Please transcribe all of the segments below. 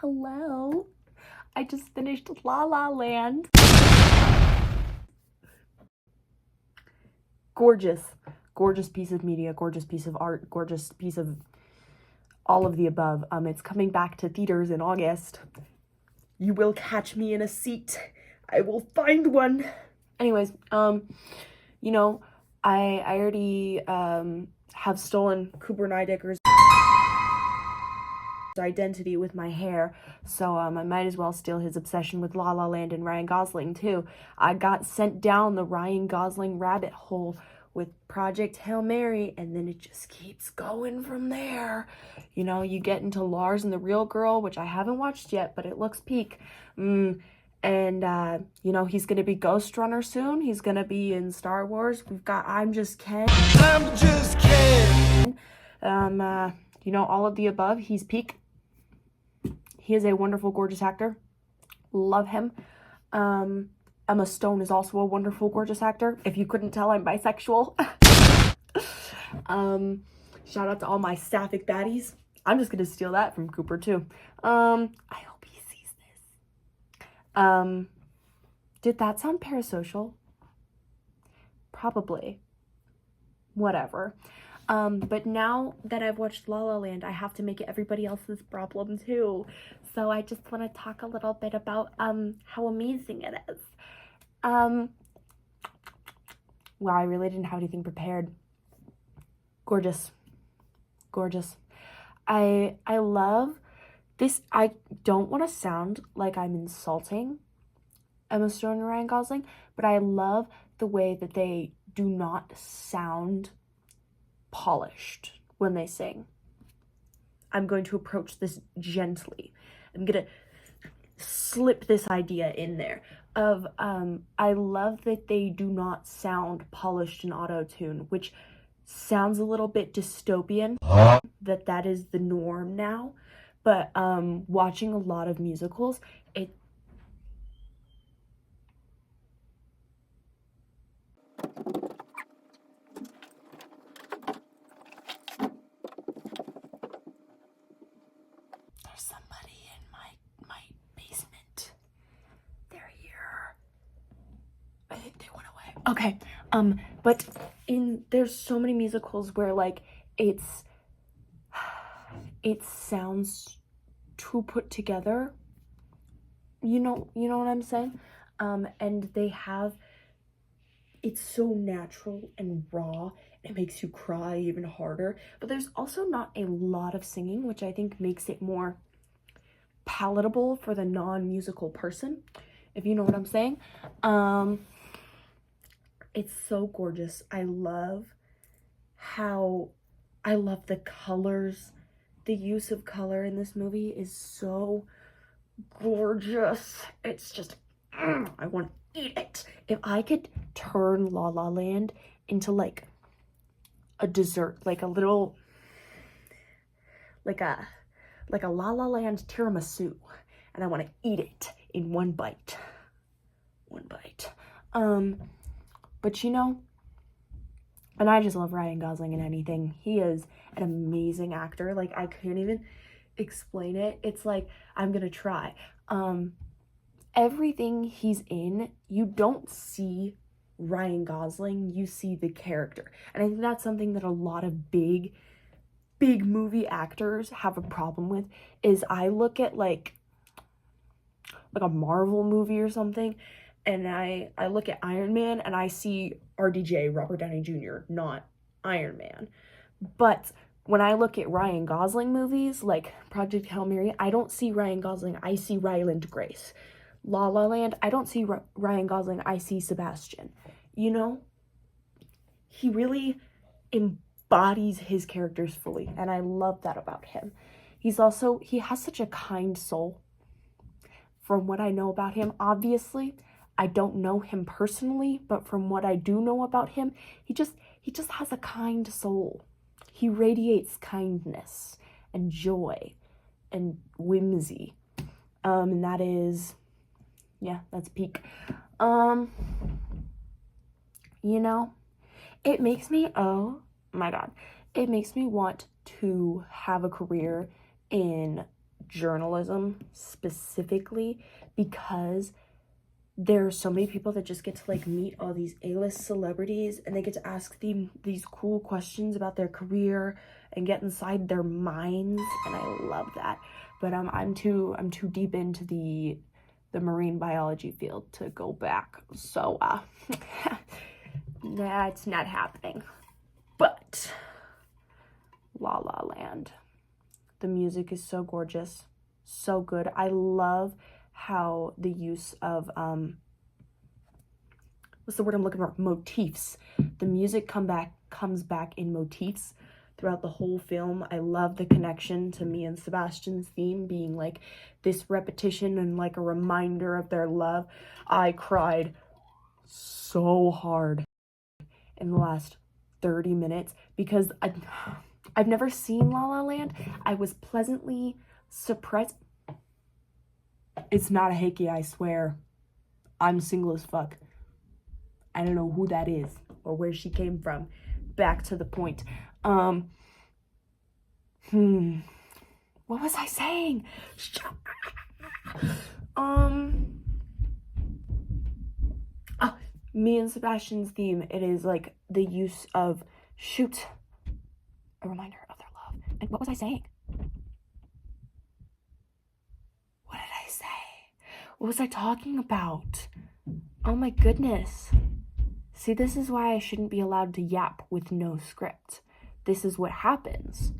Hello. I just finished La La Land. Gorgeous. Gorgeous piece of media, gorgeous piece of art, gorgeous piece of all of the above. It's coming back to theaters in August. You will catch me in a seat. I will find one. Anyways, you know, I already have stolen Cooper Nidecker's identity with my hair, so I might as well steal his obsession with La La Land and Ryan Gosling too. I got sent down the Ryan Gosling rabbit hole with Project Hail Mary, and then it just keeps going from there. You know, you get into Lars and the Real Girl, which I haven't watched yet, but it looks peak. And you know, he's gonna be Ghost Runner soon. He's gonna be in Star Wars. We've got I'm Just Ken. I'm Just Ken. You know, all of the above. He's peak. He is a wonderful, gorgeous actor. Love him. Emma Stone is also a wonderful, gorgeous actor. If you couldn't tell, I'm bisexual. Shout out to all my sapphic baddies. I'm just gonna steal that from Cooper too. I hope he sees this. Did that sound parasocial? Probably. Whatever. But now that I've watched La La Land, I have to make it everybody else's problem too. So I just want to talk a little bit about how amazing it is. Wow, I really didn't have anything prepared. Gorgeous. Gorgeous. I love this. I don't want to sound like I'm insulting Emma Stone and Ryan Gosling, but I love the way that they do not sound polished when they sing. I'm going to approach this gently. I'm gonna slip this idea in there of I love that they do not sound polished in auto-tune, which sounds a little bit dystopian, that is the norm now. But watching a lot of musicals, there's somebody in my basement. They're here. I think they went away. Okay. But there's so many musicals where like it sounds too put together. You know what I'm saying? And they have, it's so natural and raw. It makes you cry even harder. But there's also not a lot of singing, which I think makes it more palatable for the non-musical person, if you know what I'm saying. It's so gorgeous. I love the colors. The use of color in this movie is so gorgeous. It's just, I want to eat it. If I could turn La La Land into like a dessert, like a little, like a La La Land tiramisu, and I want to eat it in one bite. But you know, and I just love Ryan Gosling in anything. He is an amazing actor. Like, I can't even explain it. It's like, I'm gonna try. Everything he's in, you don't see Ryan Gosling, you see the character. And I think that's something that a lot of big movie actors have a problem with, is I look at like a Marvel movie or something, and I look at Iron Man and I see RDJ, Robert Downey Jr., not Iron Man. But when I look at Ryan Gosling movies, like Project Hail Mary, I don't see Ryan Gosling, I see Ryland Grace. La La Land, I don't see Ryan Gosling, I see Sebastian. You know? He really embodies his characters fully, and I love that about him. He has such a kind soul. From what I know about him, obviously, I don't know him personally, but from what I do know about him, he just has a kind soul. He radiates kindness and joy and whimsy. And that is, yeah, that's peak. You know, it makes me, oh my God, it makes me want to have a career in journalism specifically, because there are so many people that just get to like meet all these A-list celebrities, and they get to ask them these cool questions about their career and get inside their minds, and I love that. But I'm too deep into the marine biology field to go back, so that's not happening. But La La Land, the music is so gorgeous, so good. I love how the use of what's the word I'm looking for? Motifs. The music comes back in motifs throughout the whole film. I love the connection to me and Sebastian's theme being like this repetition and like a reminder of their love. I cried so hard in the last 30 minutes because I've never seen La La Land. I was pleasantly surprised. It's not a hickey, I swear. I'm single as fuck. I don't know who that is or where she came from. Back to the point. What was I saying? Me and Sebastian's theme, it is like the use of shoot, a reminder of their love. And what was I saying? What did I say? What was I talking about? Oh my goodness. See, this is why I shouldn't be allowed to yap with no script. This is what happens.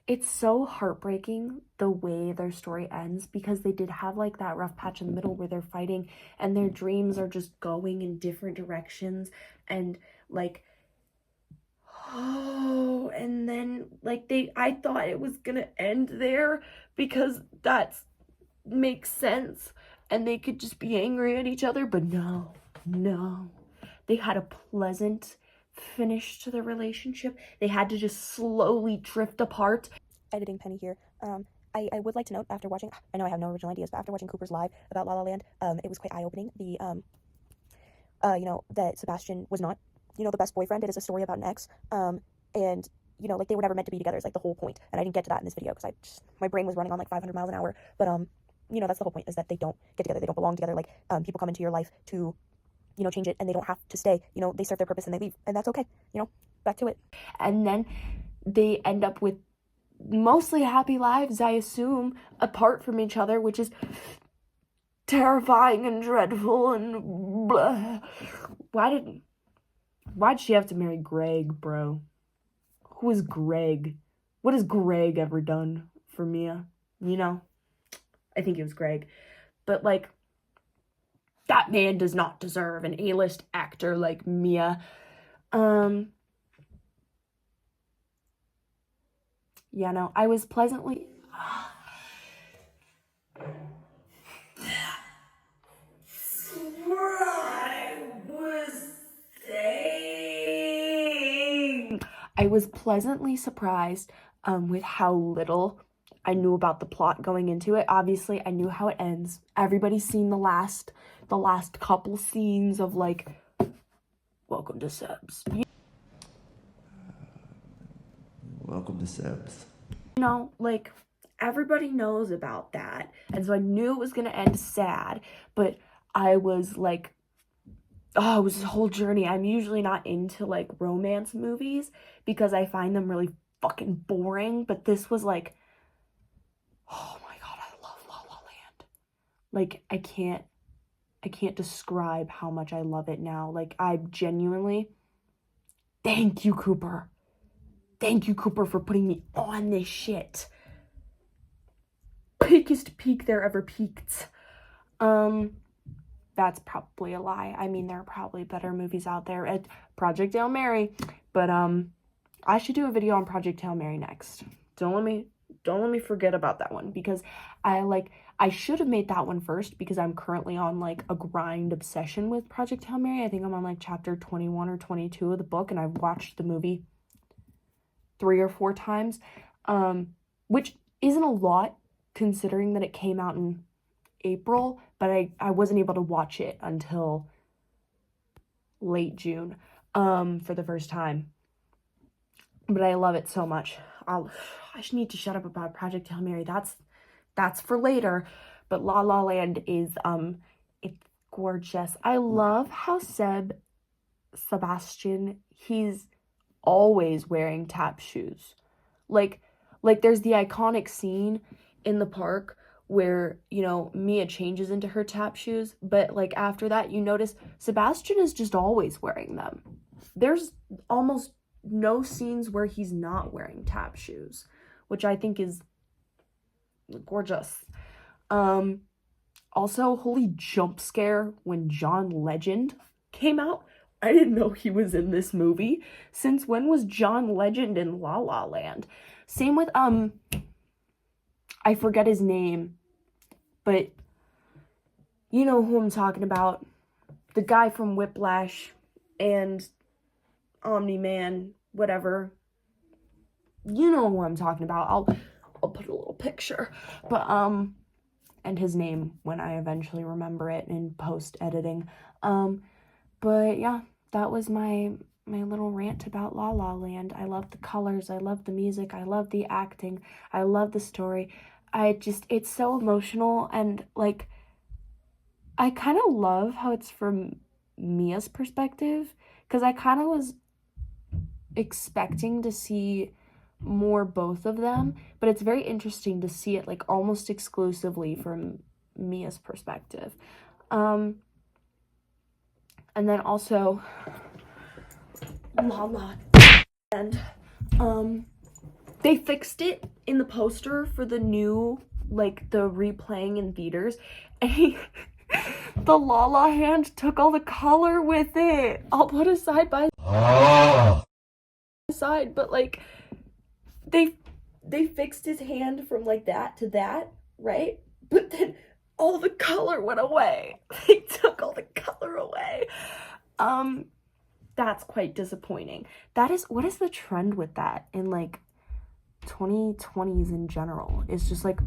It's so heartbreaking the way their story ends, because they did have like that rough patch in the middle where they're fighting and their dreams are just going in different directions, and like, oh, and then like I thought it was gonna end there because that makes sense and they could just be angry at each other, but no, they had a pleasant finish to the relationship. They had to just slowly drift apart. Editing Penny here. I would like to note, after watching, I know I have no original ideas, but after watching Cooper's live about La La Land, it was quite eye-opening. That Sebastian was not, the best boyfriend. It is a story about an ex. And, like, they were never meant to be together. It's like the whole point. And I didn't get to that in this video because my brain was running on like 500 miles an hour. But, that's the whole point, is that they don't get together. They don't belong together. Like, people come into your life to, change it, and they don't have to stay. They serve their purpose and they leave, and that's okay. Back to it. And then they end up with mostly happy lives, I assume, apart from each other, which is terrifying and dreadful and blah. Why'd she have to marry Greg, bro? Who is Greg? What has Greg ever done for Mia? I think it was Greg. But like, that man does not deserve an A-list actor like Mia. Yeah, no, I was pleasantly... That's what I was saying. I was pleasantly surprised with how little I knew about the plot going into it. Obviously, I knew how it ends. Everybody's seen the last couple scenes of like, welcome to Sebs. Welcome to Sebs. Like, everybody knows about that. And so I knew it was going to end sad, but I was like, oh, it was this whole journey. I'm usually not into like romance movies because I find them really fucking boring, but this was like, oh my god, I love La La Land. Like, I can't describe how much I love it now. Like, I genuinely, thank you, Cooper. Thank you, Cooper, for putting me on this shit. Peakest peak there ever peaked. That's probably a lie. I mean, there are probably better movies out there at Project Hail Mary, but I should do a video on Project Hail Mary next. Don't let me forget about that one, because I should have made that one first, because I'm currently on like a grind obsession with Project Hail Mary. I think I'm on like chapter 21 or 22 of the book, and I've watched the movie 3 or 4 times, which isn't a lot considering that it came out in April, but I wasn't able to watch it until late June, for the first time. But I love it so much. I just need to shut up about Project Hail Mary. That's for later. But La La Land is, it's gorgeous. I love how Sebastian, he's always wearing tap shoes. Like there's the iconic scene in the park where, you know, Mia changes into her tap shoes, but like after that you notice Sebastian is just always wearing them. There's almost no scenes where he's not wearing tap shoes, which I think is gorgeous. Also, holy jump scare when John Legend came out. I didn't know he was in this movie. Since when was John Legend in La La Land? Same with, I forget his name, but you know who I'm talking about. The guy from Whiplash and Omni-Man, whatever. You know who I'm talking about. I'll put a little picture. But, and his name when I eventually remember it in post-editing. But yeah, that was my little rant about La La Land. I love the colors, I love the music, I love the acting, I love the story. It's so emotional, and like, I kind of love how it's from Mia's perspective, because I kind of was expecting to see more both of them, but it's very interesting to see it like almost exclusively from Mia's perspective. And then also La La Land, they fixed it in the poster for the new, like the replaying in theaters, and the La La hand took all the color with it. I'll put a side by side, but like they fixed his hand from like that to that, right? But then all the color went away. They took all the color away. That's quite disappointing. What is the trend with that in like 2020s in general? It's just like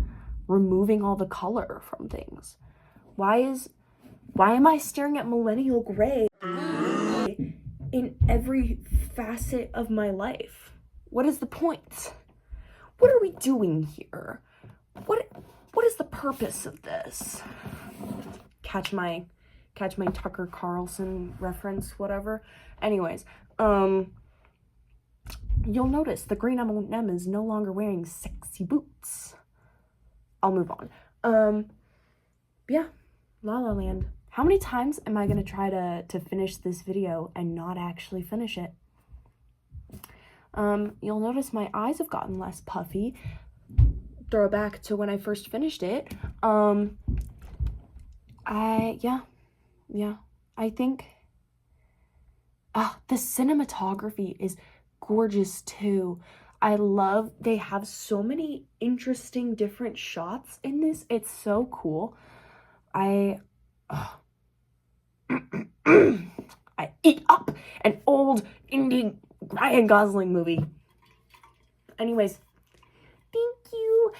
removing all the color from things. Why am I staring at millennial gray in every facet of my life? What is the point? What are we doing here? What is the purpose of this? Catch my Tucker Carlson reference, whatever. Anyways, you'll notice the green M&M is no longer wearing sexy boots. I'll move on. Yeah, La La Land. How many times am I gonna try to finish this video and not actually finish it? You'll notice my eyes have gotten less puffy. Throwback to when I first finished it. I think the cinematography is gorgeous too. They have so many interesting different shots in this. It's so cool. I eat up an old indie Ryan Gosling movie. Anyways, thank you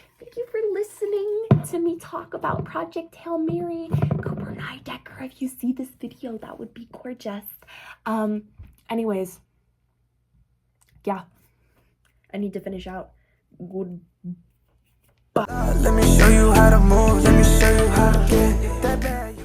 for listening to me talk about Project Hail Mary. Cooper Nydecker, if you see this video, that would be gorgeous. Anyways, yeah, I need to finish out. Goodbye. Let me show you how to move. Let me show you how to get that bag.